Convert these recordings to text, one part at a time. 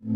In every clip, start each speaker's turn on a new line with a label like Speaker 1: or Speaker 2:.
Speaker 1: अगर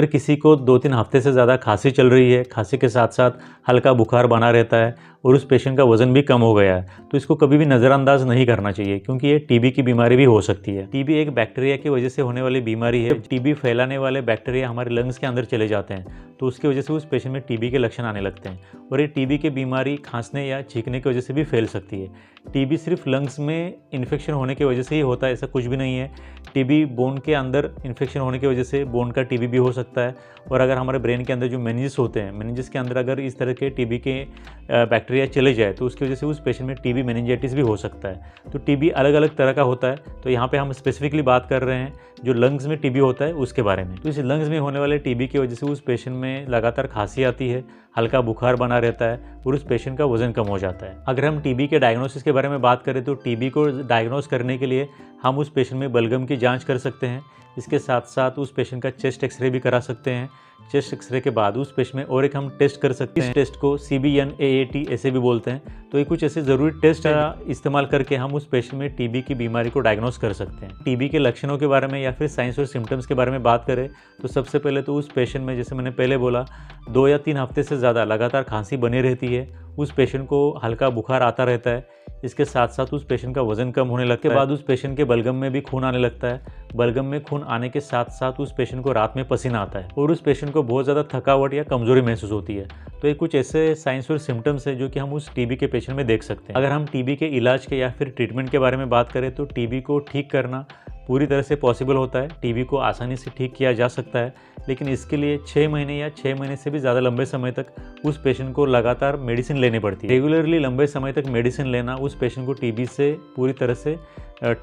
Speaker 1: किसी को 2-3 हफ्ते से ज़्यादा खांसी चल रही है, खांसी के साथ साथ हल्का बुखार बना रहता है और उस पेशेंट का वज़न भी कम हो गया है, तो इसको कभी भी नज़रअंदाज नहीं करना चाहिए, क्योंकि ये टीबी की बीमारी भी हो सकती है। टीबी एक बैक्टीरिया की वजह से होने वाली बीमारी है। टीबी फैलाने वाले बैक्टीरिया हमारे लंग्स के अंदर चले जाते हैं, तो उसकी वजह से उस पेशेंट में टीबी के लक्षण आने लगते हैं और ये टीबी की बीमारी खांसने या छींकने की वजह से भी फैल सकती है। टीबी सिर्फ लंग्स में इन्फेक्शन होने की वजह से ही होता है, ऐसा कुछ भी नहीं है। टीबी बोन के अंदर इन्फेक्शन होने की वजह से बोन का टीबी भी हो सकता है, और अगर हमारे ब्रेन के अंदर जो मेनिंजेस होते हैं, मेनिंजेस के अंदर अगर इस तरह के टीबी के बैक्टीरिया चले जाए तो उसकी वजह से उस पेशेंट में टीबी मेनिंजाइटिस भी हो सकता है। तो टीबी अलग अलग तरह का होता है, तो यहाँ पे हम स्पेसिफिकली बात कर रहे हैं जो लंग्स में टीबी होता है उसके बारे में। तो इस लंग्स में होने वाले टीबी की वजह से उस पेशेंट में लगातार खांसी आती है, हल्का बुखार बना रहता है और उस पेशेंट का वजन कम हो जाता है। अगर हम टीबी के डायग्नोसिस के बारे में बात करें तो टीबी को डायग्नोस करने के लिए हम उस पेशेंट में बलगम की जांच कर सकते हैं। इसके साथ साथ उस पेशेंट का चेस्ट एक्सरे भी करा सकते हैं। चेस्ट एक्सरे के बाद उस पेशेंट में और एक हम टेस्ट कर सकते हैं। इस टेस्ट को CBNAAT ऐसे भी बोलते हैं। तो ये कुछ ऐसे ज़रूरी टेस्ट इस्तेमाल करके हम उस पेशेंट में टीबी की बीमारी को डायग्नोस कर सकते हैं। टीबी के लक्षणों के बारे में या फिर साइंस और सिम्टम्स के बारे में बात करें तो सबसे पहले तो उस पेशेंट में, जैसे मैंने पहले बोला, 2 या 3 हफ्ते से ज़्यादा लगातार खांसी बनी रहती है, उस पेशेंट को हल्का बुखार आता रहता है, इसके साथ साथ उस पेशेंट का वजन कम होने लगता है। बाद उस पेशेंट के बलगम में भी खून आने लगता है। बलगम में खून आने के साथ साथ उस पेशेंट को रात में पसीना आता है और उस पेशेंट को बहुत ज़्यादा थकावट या कमजोरी महसूस होती है। तो ये कुछ ऐसे साइंस और सिम्टम्स है जो कि हम उस टीबी के पेशेंट में देख सकते हैं। अगर हम टीबी के इलाज के या फिर ट्रीटमेंट के बारे में बात करें तो टीबी को ठीक करना पूरी तरह से पॉसिबल होता है। टीबी को आसानी से ठीक किया जा सकता है, लेकिन इसके लिए 6 महीने या 6 महीने से भी ज़्यादा लंबे समय तक उस पेशेंट को लगातार मेडिसिन लेनी पड़ती है। रेगुलरली लंबे समय तक मेडिसिन लेना उस पेशेंट को टीबी से पूरी तरह से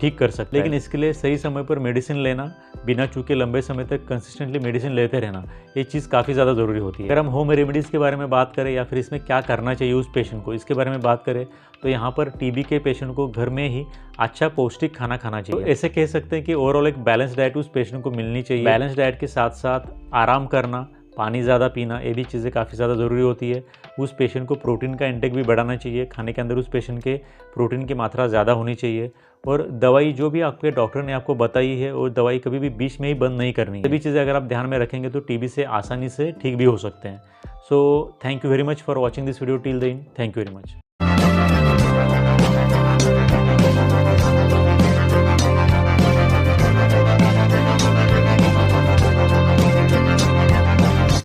Speaker 1: ठीक कर सकता है, लेकिन इसके लिए सही समय पर मेडिसिन लेना, बिना चूके लंबे समय तक कंसिस्टेंटली मेडिसिन लेते रहना, ये चीज़ काफ़ी ज़्यादा ज़रूरी होती है। अगर हम होम रेमेडीज़ के बारे में बात करें या फिर इसमें क्या करना चाहिए उस पेशेंट को, इसके बारे में बात करें तो यहाँ पर टीबी के पेशेंट को घर में ही अच्छा पौष्टिक खाना खाना चाहिए। तो ऐसे कह सकते हैं कि ओवरऑल एक बैलेंस डाइट उस पेशेंट को मिलनी चाहिए। बैलेंस डाइट के साथ साथ आराम करना, पानी ज़्यादा पीना, ये भी चीज़ें काफ़ी ज़्यादा ज़रूरी होती है। उस पेशेंट को प्रोटीन का इंटेक भी बढ़ाना चाहिए। खाने के अंदर उस पेशेंट के प्रोटीन की मात्रा ज़्यादा होनी चाहिए, और दवाई जो भी आपके डॉक्टर ने आपको बताई है और दवाई कभी भी बीच में ही बंद नहीं करनी है। सभी चीज़ें अगर आप ध्यान में रखेंगे तो टीबी से आसानी से ठीक भी हो सकते हैं। So thank you very much for watching this video till the end. Thank you very much.